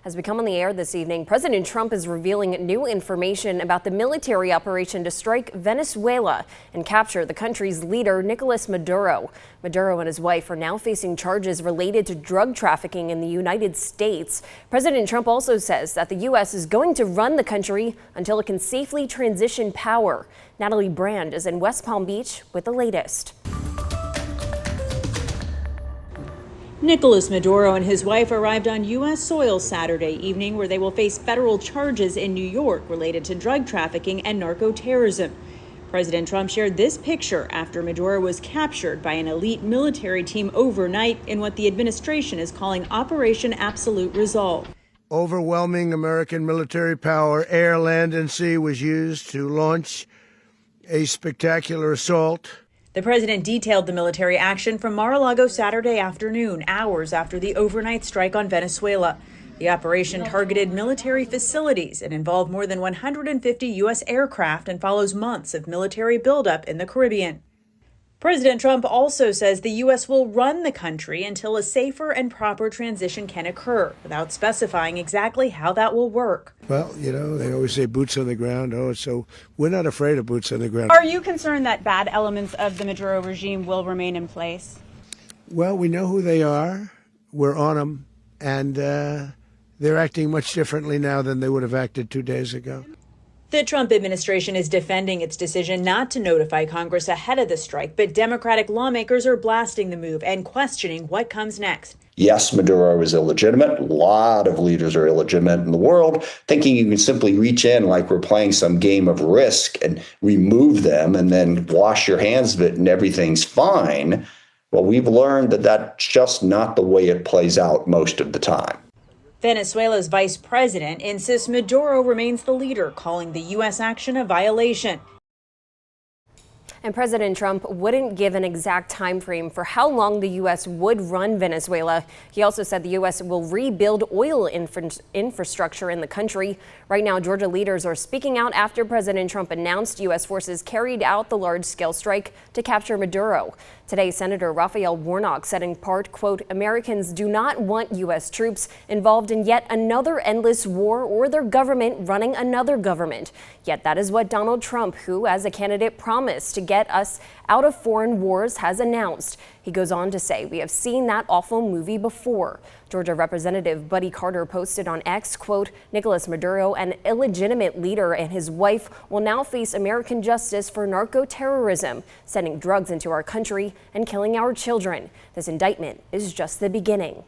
As we come on the air this evening, President Trump is revealing new information about the military operation to strike Venezuela and capture the country's leader, Nicolás Maduro. Maduro and his wife are now facing charges related to drug trafficking in the United States. President Trump also says that the U.S. is going to run the country until it can safely transition power. Natalie Brand is in West Palm Beach with the latest. Nicolás Maduro and his wife arrived on U.S. soil Saturday evening, where they will face federal charges in New York related to drug trafficking and narco-terrorism. President Trump shared this picture after Maduro was captured by an elite military team overnight in what the administration is calling Operation Absolute Resolve. Overwhelming American military power, air, land, and sea, was used to launch a spectacular assault. The president detailed the military action from Mar-a-Lago Saturday afternoon, hours after the overnight strike on Venezuela. The operation targeted military facilities and involved more than 150 U.S. aircraft and follows months of military buildup in the Caribbean. President Trump also says the U.S. will run the country until a safer and proper transition can occur, without specifying exactly how that will work. Well, you know, they always say boots on the ground. So we're not afraid of boots on the ground. Are you concerned that bad elements of the Maduro regime will remain in place? Well, we know who they are. We're on them. And they're acting much differently now than they would have acted 2 days ago. The Trump administration is defending its decision not to notify Congress ahead of the strike, but Democratic lawmakers are blasting the move and questioning what comes next. Yes, Maduro is illegitimate. A lot of leaders are illegitimate in the world, thinking you can simply reach in like we're playing some game of Risk and remove them and then wash your hands of it and everything's fine. Well, we've learned that that's just not the way it plays out most of the time. Venezuela's vice president insists Maduro remains the leader, calling the U.S. action a violation. And President Trump wouldn't give an exact time frame for how long the U.S. would run Venezuela. He also said the U.S. will rebuild oil infrastructure in the country. Right now, Georgia leaders are speaking out after President Trump announced U.S. forces carried out the large-scale strike to capture Maduro. Today, Senator Raphael Warnock said in part, quote, Americans do not want U.S. troops involved in yet another endless war or their government running another government. Yet that is what Donald Trump, who as a candidate promised to get us out of foreign wars, has announced. He goes on to say, we have seen that awful movie before. Georgia Representative Buddy Carter posted on X, quote, Nicolás Maduro, an illegitimate leader, and his wife will now face American justice for narco-terrorism, sending drugs into our country and killing our children. This indictment is just the beginning.